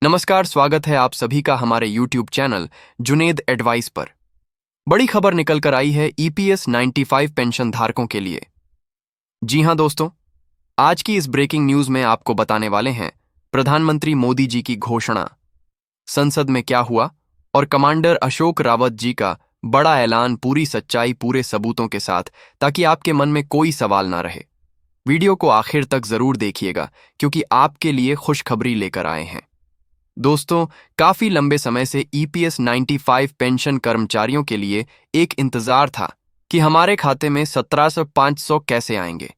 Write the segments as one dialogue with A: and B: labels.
A: नमस्कार, स्वागत है आप सभी का हमारे YouTube चैनल जुनेद एडवाइस पर। बड़ी खबर निकल कर आई है EPS 95 पेंशन धारकों के लिए। जी हां दोस्तों, आज की इस ब्रेकिंग न्यूज में आपको बताने वाले हैं प्रधानमंत्री मोदी जी की घोषणा, संसद में क्या हुआ और कमांडर अशोक रावत जी का बड़ा ऐलान, पूरी सच्चाई पूरे सबूतों के साथ, ताकि आपके मन में कोई सवाल ना रहे। वीडियो को आखिर तक जरूर देखिएगा क्योंकि आपके लिए खुशखबरी लेकर आए हैं। दोस्तों, काफी लंबे समय से EPS 95 पेंशन कर्मचारियों के लिए एक इंतजार था कि हमारे खाते में 17,500 कैसे आएंगे।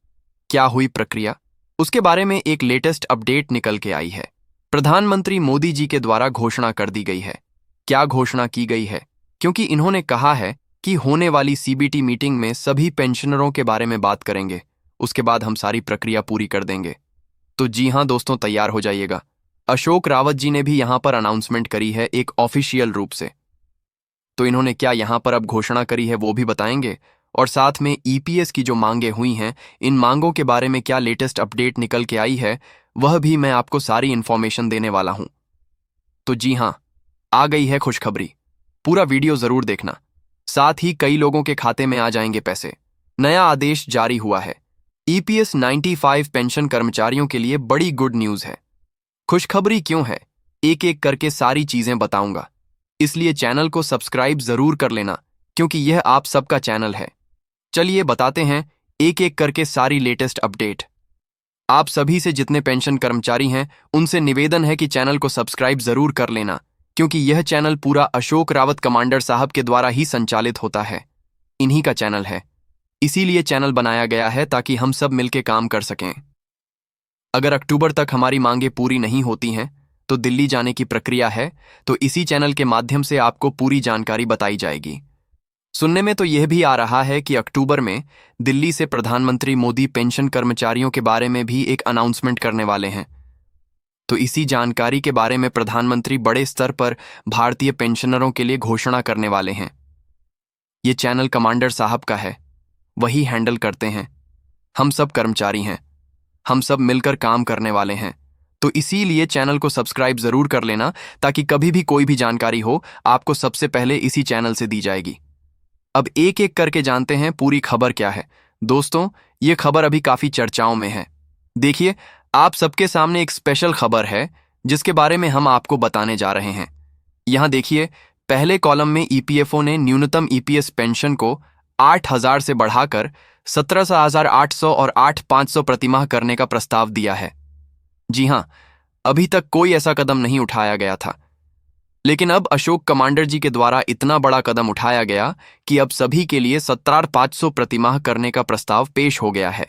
A: क्या हुई प्रक्रिया, उसके बारे में एक लेटेस्ट अपडेट निकल के आई है। प्रधानमंत्री मोदी जी के द्वारा घोषणा कर दी गई है। क्या घोषणा की गई है? क्योंकि इन्होंने कहा है कि होने वाली CBT मीटिंग में सभी पेंशनरों के बारे में बात करेंगे, उसके बाद हम सारी प्रक्रिया पूरी कर देंगे। तो जी हां दोस्तों, तैयार हो जाइएगा। अशोक रावत जी ने भी यहां पर अनाउंसमेंट करी है एक ऑफिशियल रूप से। तो इन्होंने क्या यहां पर अब घोषणा करी है वो भी बताएंगे, और साथ में EPS की जो मांगे हुई हैं, इन मांगों के बारे में क्या लेटेस्ट अपडेट निकल के आई है, वह भी मैं आपको सारी इंफॉर्मेशन देने वाला हूं। तो जी हां, आ गई है खुशखबरी। पूरा वीडियो जरूर देखना। साथ ही कई लोगों के खाते में आ जाएंगे पैसे। नया आदेश जारी हुआ है। EPS 95 पेंशन कर्मचारियों के लिए बड़ी गुड न्यूज है। खुशखबरी क्यों है, एक एक करके सारी चीजें बताऊंगा, इसलिए चैनल को सब्सक्राइब जरूर कर लेना क्योंकि यह आप सबका चैनल है। चलिए बताते हैं एक एक करके सारी लेटेस्ट अपडेट। आप सभी से जितने पेंशन कर्मचारी हैं उनसे निवेदन है कि चैनल को सब्सक्राइब जरूर कर लेना क्योंकि यह चैनल पूरा अशोक रावत कमांडर साहब के द्वारा ही संचालित होता है। इन्हीं का चैनल है, इसीलिए चैनल बनाया गया है ताकि हम सब मिलकर काम कर सकें। अगर अक्टूबर तक हमारी मांगे पूरी नहीं होती हैं तो दिल्ली जाने की प्रक्रिया है, तो इसी चैनल के माध्यम से आपको पूरी जानकारी बताई जाएगी। सुनने में तो यह भी आ रहा है कि अक्टूबर में दिल्ली से प्रधानमंत्री मोदी पेंशन कर्मचारियों के बारे में भी एक अनाउंसमेंट करने वाले हैं। तो इसी जानकारी के बारे में प्रधानमंत्री बड़े स्तर पर भारतीय पेंशनरों के लिए घोषणा करने वाले हैं। ये चैनल कमांडर साहब का है, वही हैंडल करते हैं। हम सब कर्मचारी हैं, हम सब मिलकर काम करने वाले हैं। तो इसीलिए चैनल को सब्सक्राइब जरूर कर लेना ताकि कभी भी कोई भी जानकारी हो आपको सबसे पहले इसी चैनल से दी जाएगी। अब एक एक करके जानते हैं पूरी खबर क्या है। दोस्तों, ये खबर अभी काफी चर्चाओं में है। देखिए, आप सबके सामने एक स्पेशल खबर है जिसके बारे में हम आपको बताने जा रहे हैं। यहां देखिए, पहले कॉलम में EPFO ने न्यूनतम EPS पेंशन को 8,000 से बढ़ाकर 17,800 और 8,500 प्रतिमाह करने का प्रस्ताव दिया है। जी हां, अभी तक कोई ऐसा कदम नहीं उठाया गया था, लेकिन अब अशोक कमांडर जी के द्वारा इतना बड़ा कदम उठाया गया कि अब सभी के लिए 17,500 प्रतिमाह करने का प्रस्ताव पेश हो गया है।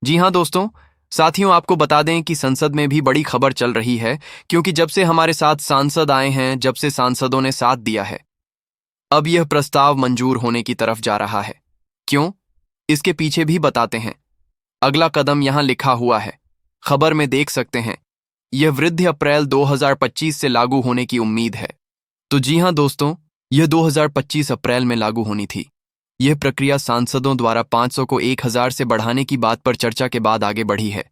A: जी हां दोस्तों, साथियों, आपको बता दें कि संसद में भी बड़ी खबर चल रही है क्योंकि जब से हमारे साथ सांसद आए हैं, जब से सांसदों ने साथ दिया है, अब यह प्रस्ताव मंजूर होने की तरफ जा रहा है। क्यों, इसके पीछे भी बताते हैं। अगला कदम यहां लिखा हुआ है, खबर में देख सकते हैं। यह वृद्धि अप्रैल 2025 से लागू होने की उम्मीद है। तो जी हां दोस्तों, यह 2025 अप्रैल में लागू होनी थी। यह प्रक्रिया सांसदों द्वारा 500 को 1,000 से बढ़ाने की बात पर चर्चा के बाद आगे बढ़ी है।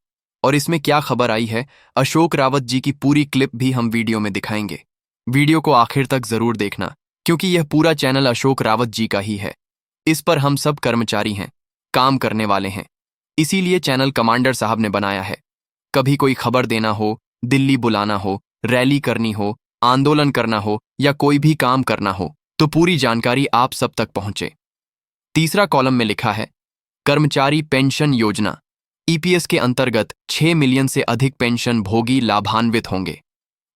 A: और इसमें क्या खबर आई है, अशोक रावत जी की पूरी क्लिप भी हम वीडियो में दिखाएंगे। वीडियो को आखिर तक जरूर देखना क्योंकि यह पूरा चैनल अशोक रावत जी का ही है। इस पर हम सब कर्मचारी हैं, काम करने वाले हैं, इसीलिए चैनल कमांडर साहब ने बनाया है। कभी कोई खबर देना हो, दिल्ली बुलाना हो, रैली करनी हो, आंदोलन करना हो या कोई भी काम करना हो, तो पूरी जानकारी आप सब तक पहुंचे। तीसरा कॉलम में लिखा है, कर्मचारी पेंशन योजना EPS के अंतर्गत 6 मिलियन से अधिक पेंशन भोगी लाभान्वित होंगे।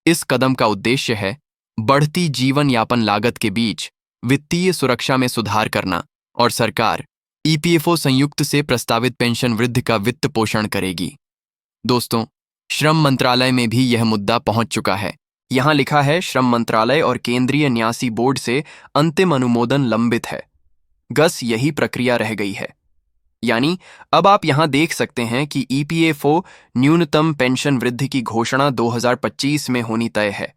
A: इस कदम का उद्देश्य है बढ़ती जीवन यापन लागत के बीच वित्तीय सुरक्षा में सुधार करना, और सरकार EPFO संयुक्त से प्रस्तावित पेंशन वृद्धि का वित्त पोषण करेगी। दोस्तों, श्रम मंत्रालय में भी यह मुद्दा पहुंच चुका है। यहां लिखा है, श्रम मंत्रालय और केंद्रीय न्यासी बोर्ड से अंतिम अनुमोदन लंबित है। बस यही प्रक्रिया रह गई है। यानी अब आप यहां देख सकते हैं कि EPFO न्यूनतम पेंशन वृद्धि की घोषणा 2025 में होनी तय है।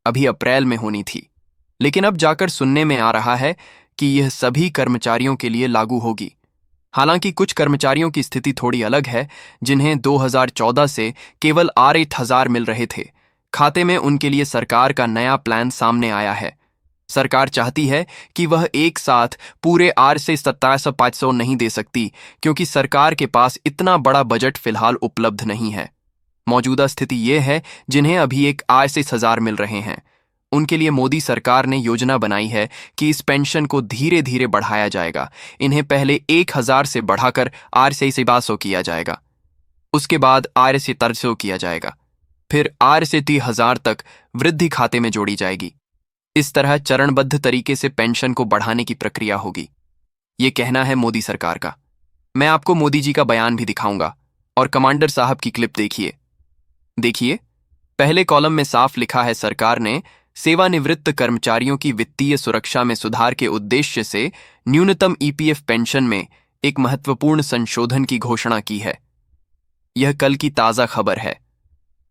A: अभी अप्रैल में होनी थी, लेकिन अब जाकर सुनने में आ रहा है कि यह सभी कर्मचारियों के लिए लागू होगी। हालांकि कुछ कर्मचारियों की स्थिति थोड़ी अलग है, जिन्हें 2014 से केवल 8,000 मिल रहे थे, खाते में उनके लिए सरकार का नया प्लान सामने आया है। सरकार चाहती है कि वह एक साथ पूरे 8,27,500 नहीं दे सकती, क्योंकि सरकार के पास इतना बड़ा बजट फिलहाल उपलब्ध नहीं है। मौजूदा स्थिति यह है, जिन्हें अभी एक 8,000 मिल रहे हैं, उनके लिए मोदी सरकार ने योजना बनाई है कि इस पेंशन को धीरे धीरे बढ़ाया जाएगा। इन्हें पहले 1,000 से बढ़ाकर 8,600 किया जाएगा, उसके बाद 8,300 किया जाएगा, फिर 8,30,000 तक वृद्धि खाते में जोड़ी जाएगी। इस तरह चरणबद्ध तरीके से पेंशन को बढ़ाने की प्रक्रिया होगी, ये कहना है मोदी सरकार का। मैं आपको मोदी जी का बयान भी दिखाऊंगा, और कमांडर साहब की क्लिप देखिए। पहले कॉलम में साफ लिखा है, सरकार ने सेवानिवृत्त कर्मचारियों की वित्तीय सुरक्षा में सुधार के उद्देश्य से न्यूनतम ईपीएफ पेंशन में एक महत्वपूर्ण संशोधन की घोषणा की है। यह कल की ताजा खबर है।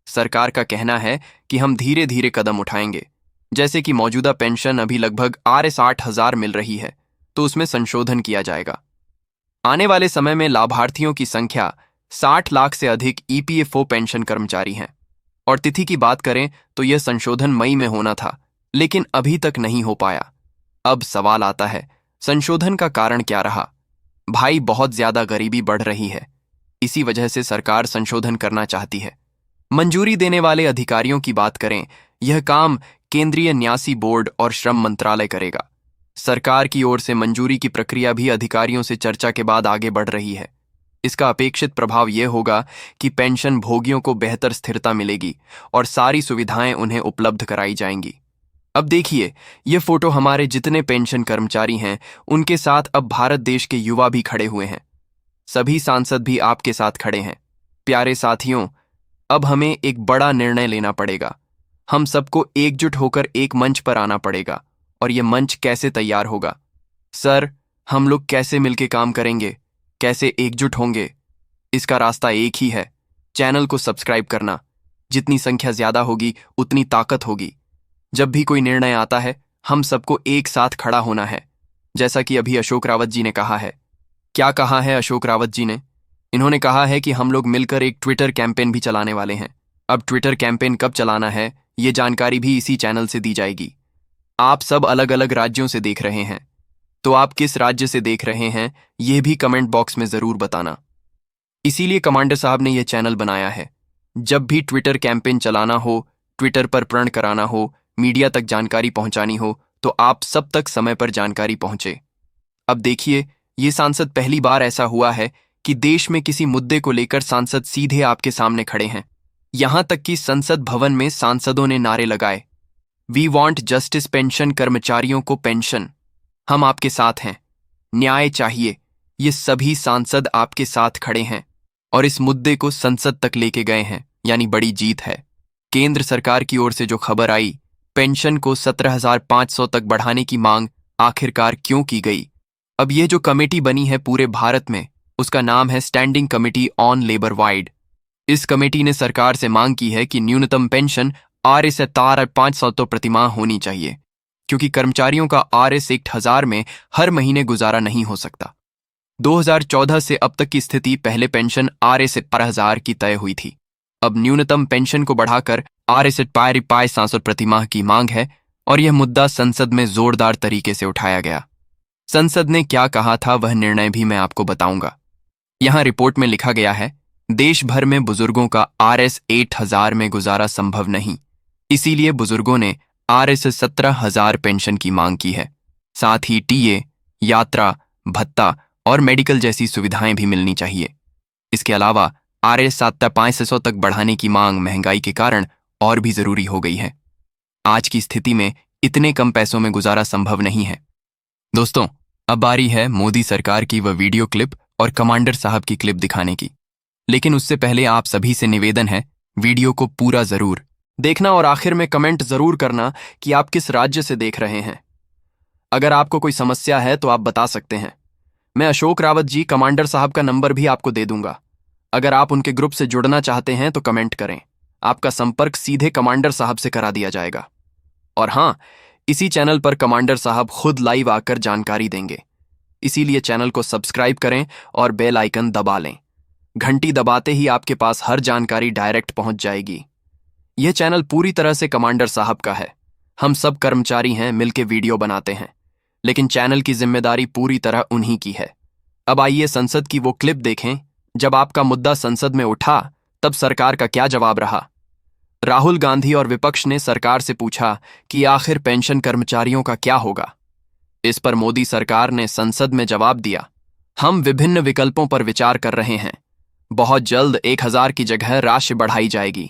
A: सरकार का कहना है कि हम धीरे धीरे कदम उठाएंगे। जैसे कि मौजूदा पेंशन अभी लगभग 60,000 मिल रही है, तो उसमें संशोधन किया जाएगा। आने वाले समय में लाभार्थियों की संख्या 60 लाख से अधिक ईपीएफओ पेंशन कर्मचारी हैं। और तिथि की बात करें तो यह संशोधन मई में होना था, लेकिन अभी तक नहीं हो पाया। अब सवाल आता है, संशोधन का कारण क्या रहा? भाई, बहुत ज्यादा गरीबी बढ़ रही है, इसी वजह से सरकार संशोधन करना चाहती है। मंजूरी देने वाले अधिकारियों की बात करें, यह काम केंद्रीय न्यासी बोर्ड और श्रम मंत्रालय करेगा। सरकार की ओर से मंजूरी की प्रक्रिया भी अधिकारियों से चर्चा के बाद आगे बढ़ रही है। इसका अपेक्षित प्रभाव यह होगा कि पेंशन भोगियों को बेहतर स्थिरता मिलेगी और सारी सुविधाएं उन्हें उपलब्ध कराई जाएंगी। अब देखिए, ये फोटो हमारे जितने पेंशन कर्मचारी हैं, उनके साथ अब भारत देश के युवा भी खड़े हुए हैं। सभी सांसद भी आपके साथ खड़े हैं। प्यारे साथियों, अब हमें एक बड़ा निर्णय लेना पड़ेगा। हम सबको एकजुट होकर एक मंच पर आना पड़ेगा। और यह मंच कैसे तैयार होगा? सर, हम लोग कैसे मिलकर काम करेंगे, कैसे एकजुट होंगे? इसका रास्ता एक ही है, चैनल को सब्सक्राइब करना। जितनी संख्या ज्यादा होगी, उतनी ताकत होगी। जब भी कोई निर्णय आता है, हम सबको एक साथ खड़ा होना है। जैसा कि अभी अशोक रावत जी ने कहा है। क्या कहा है अशोक रावत जी ने? इन्होंने कहा है कि हम लोग मिलकर एक ट्विटर कैंपेन भी चलाने वाले हैं। अब ट्विटर कैंपेन कब चलाना है, ये जानकारी भी इसी चैनल से दी जाएगी। आप सब अलग अलग राज्यों से देख रहे हैं, तो आप किस राज्य से देख रहे हैं, यह भी कमेंट बॉक्स में जरूर बताना। इसीलिए कमांडर साहब ने यह चैनल बनाया है। जब भी ट्विटर कैंपेन चलाना हो, ट्विटर पर प्रण कराना हो, मीडिया तक जानकारी पहुंचानी हो, तो आप सब तक समय पर जानकारी पहुंचे। अब देखिए, ये सांसद पहली बार ऐसा हुआ है कि देश में किसी मुद्दे को लेकर सांसद सीधे आपके सामने खड़े हैं। यहां तक कि संसद भवन में सांसदों ने नारे लगाए, वी वॉन्ट जस्टिस, पेंशन कर्मचारियों को पेंशन, हम आपके साथ हैं, न्याय चाहिए। ये सभी सांसद आपके साथ खड़े हैं और इस मुद्दे को संसद तक लेके गए हैं, यानी बड़ी जीत है। केंद्र सरकार की ओर से जो खबर आई, पेंशन को 17,500 तक बढ़ाने की मांग आखिरकार क्यों की गई? अब यह जो कमेटी बनी है पूरे भारत में, उसका नाम है standing committee on labour wide. इस कमेटी ने सरकार से मांग की है कि न्यूनतम पेंशन Rs 500 प्रतिमाह होनी चाहिए, क्योंकि कर्मचारियों का Rs 1,000 में हर महीने गुजारा नहीं हो सकता। 2014 से अब तक की स्थिति, पहले पेंशन Rs 12,000 की तय हुई थी। अब न्यूनतम पेंशन को बढ़ाकर Rs 500 प्रतिमाह की मांग है और यह मुद्दा संसद में जोरदार तरीके से उठाया गया। संसद ने क्या कहा था, वह निर्णय भी मैं आपको बताऊंगा। यहां रिपोर्ट में लिखा गया है, देश भर में बुजुर्गों का Rs 8,000 में गुजारा संभव नहीं, इसीलिए बुजुर्गों ने Rs 17,000 पेंशन की मांग की है। साथ ही टीए, यात्रा भत्ता और मेडिकल जैसी सुविधाएं भी मिलनी चाहिए। इसके अलावा Rs 7,500 तक बढ़ाने की मांग महंगाई के कारण और भी जरूरी हो गई है। आज की स्थिति में इतने कम पैसों में गुजारा संभव नहीं है। दोस्तों, अब बारी है मोदी सरकार की वह वीडियो क्लिप और कमांडर साहब की क्लिप दिखाने की। लेकिन उससे पहले आप सभी से निवेदन है, वीडियो को पूरा जरूर देखना और आखिर में कमेंट जरूर करना कि आप किस राज्य से देख रहे हैं। अगर आपको कोई समस्या है तो आप बता सकते हैं। मैं अशोक रावत जी, कमांडर साहब का नंबर भी आपको दे दूंगा। अगर आप उनके ग्रुप से जुड़ना चाहते हैं तो कमेंट करें, आपका संपर्क सीधे कमांडर साहब से करा दिया जाएगा। और हाँ, इसी चैनल पर कमांडर साहब खुद लाइव आकर जानकारी देंगे, इसीलिए चैनल को सब्सक्राइब करें और बेल आइकन दबा लें। घंटी दबाते ही आपके पास हर जानकारी डायरेक्ट पहुंच जाएगी। यह चैनल पूरी तरह से कमांडर साहब का है। हम सब कर्मचारी हैं, मिलके वीडियो बनाते हैं, लेकिन चैनल की जिम्मेदारी पूरी तरह उन्हीं की है। अब आइए संसद की वो क्लिप देखें जब आपका मुद्दा संसद में उठा, तब सरकार का क्या जवाब रहा। राहुल गांधी और विपक्ष ने सरकार से पूछा कि आखिर पेंशन कर्मचारियों का क्या होगा। इस पर मोदी सरकार ने संसद में जवाब दिया, हम विभिन्न विकल्पों पर विचार कर रहे हैं। बहुत जल्द 1000 की जगह राशि बढ़ाई जाएगी,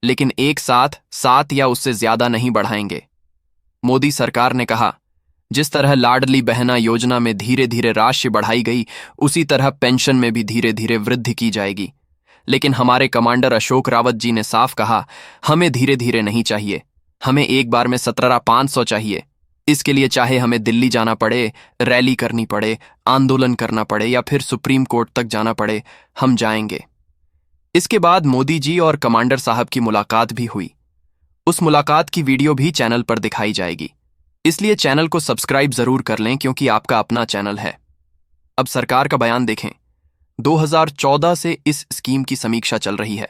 A: लेकिन एक साथ 7 या उससे ज्यादा नहीं बढ़ाएंगे। मोदी सरकार ने कहा, जिस तरह लाडली बहना योजना में धीरे धीरे राशि बढ़ाई गई, उसी तरह पेंशन में भी धीरे धीरे वृद्धि की जाएगी। लेकिन हमारे कमांडर अशोक रावत जी ने साफ कहा, हमें धीरे धीरे नहीं चाहिए, हमें एक बार में 17,500 चाहिए। इसके लिए चाहे हमें दिल्ली जाना पड़े, रैली करनी पड़े, आंदोलन करना पड़े या फिर सुप्रीम कोर्ट तक जाना पड़े, हम जाएंगे। इसके बाद मोदी जी और कमांडर साहब की मुलाकात भी हुई। उस मुलाकात की वीडियो भी चैनल पर दिखाई जाएगी, इसलिए चैनल को सब्सक्राइब जरूर कर लें क्योंकि आपका अपना चैनल है। अब सरकार का बयान देखें। 2014 से इस स्कीम की समीक्षा चल रही है।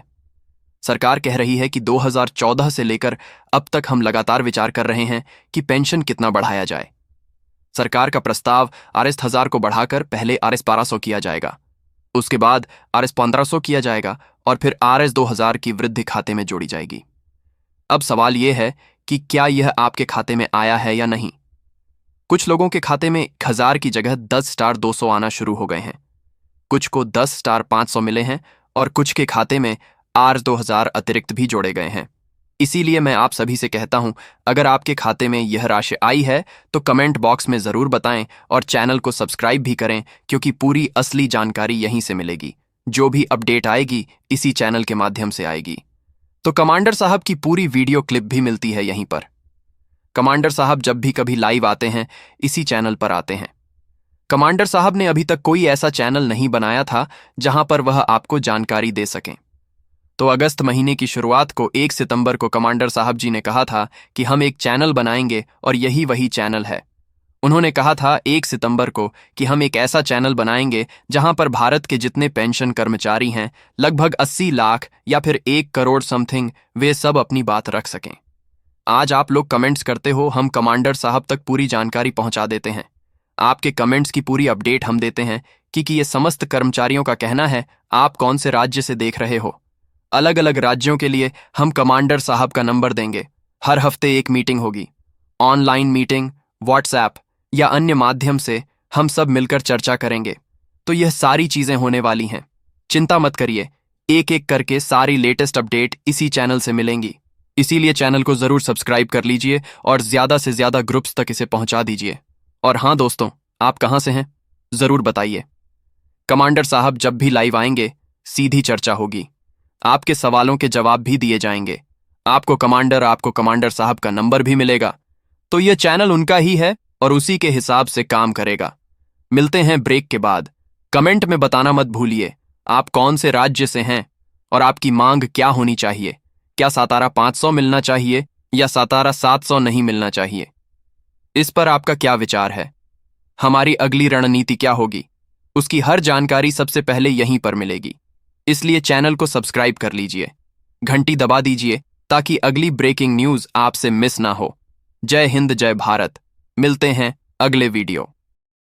A: सरकार कह रही है कि 2014 से लेकर अब तक हम लगातार विचार कर रहे हैं कि पेंशन कितना बढ़ाया जाए। सरकार का प्रस्ताव RS 1000 को बढ़ाकर पहले RS 1200 किया जाएगा, उसके बाद RS 1500 किया जाएगा और फिर RS 2000 की वृद्धि खाते में जोड़ी जाएगी। अब सवाल यह है कि क्या यह आपके खाते में आया है या नहीं। कुछ लोगों के खाते में 1000 की जगह 10 स्टार 200 आना शुरू हो गए हैं, कुछ को 10 स्टार 500 मिले हैं और कुछ के खाते में RS 2000 अतिरिक्त भी जोड़े गए हैं। इसीलिए मैं आप सभी से कहता हूं, अगर आपके खाते में यह राशि आई है तो कमेंट बॉक्स में जरूर बताएं और चैनल को सब्सक्राइब भी करें क्योंकि पूरी असली जानकारी यहीं से मिलेगी। जो भी अपडेट आएगी इसी चैनल के माध्यम से आएगी। तो कमांडर साहब की पूरी वीडियो क्लिप भी मिलती है यहीं पर। कमांडर साहब जब भी कभी लाइव आते हैं इसी चैनल पर आते हैं। कमांडर साहब ने अभी तक कोई ऐसा चैनल नहीं बनाया था जहां पर वह आपको जानकारी दे सकें। तो अगस्त महीने की शुरुआत को 1 सितंबर को कमांडर साहब जी ने कहा था कि हम एक चैनल बनाएंगे और यही वही चैनल है। उन्होंने कहा था 1 सितंबर को कि हम एक ऐसा चैनल बनाएंगे जहां पर भारत के जितने पेंशन कर्मचारी हैं, लगभग 80 लाख या फिर 1 करोड़ समथिंग, वे सब अपनी बात रख सकें। आज आप लोग कमेंट्स करते हो, हम कमांडर साहब तक पूरी जानकारी पहुंचा देते हैं। आपके कमेंट्स की पूरी अपडेट हम देते हैं कि ये समस्त कर्मचारियों का कहना है। आप कौन से राज्य से देख रहे हो, अलग अलग राज्यों के लिए हम कमांडर साहब का नंबर देंगे। हर हफ्ते एक मीटिंग होगी, ऑनलाइन मीटिंग, व्हाट्सएप या अन्य माध्यम से हम सब मिलकर चर्चा करेंगे। तो यह सारी चीजें होने वाली हैं, चिंता मत करिए। एक एक करके सारी लेटेस्ट अपडेट इसी चैनल से मिलेंगी। इसीलिए चैनल को जरूर सब्सक्राइब कर लीजिए और ज्यादा से ज्यादा ग्रुप्स तक इसे पहुंचा दीजिए। और हाँ दोस्तों, आप कहां से हैं जरूर बताइए। कमांडर साहब जब भी लाइव आएंगे सीधी चर्चा होगी, आपके सवालों के जवाब भी दिए जाएंगे। आपको कमांडर साहब का नंबर भी मिलेगा। तो यह चैनल उनका ही है और उसी के हिसाब से काम करेगा। मिलते हैं ब्रेक के बाद। कमेंट में बताना मत भूलिए आप कौन से राज्य से हैं और आपकी मांग क्या होनी चाहिए। क्या 17,500 मिलना चाहिए या 17,700 नहीं मिलना चाहिए, इस पर आपका क्या विचार है। हमारी अगली रणनीति क्या होगी, उसकी हर जानकारी सबसे पहले यहीं पर मिलेगी। इसलिए चैनल को सब्सक्राइब कर लीजिए, घंटी दबा दीजिए ताकि अगली ब्रेकिंग न्यूज आपसे मिस ना हो। जय हिंद, जय भारत। मिलते हैं अगले वीडियो।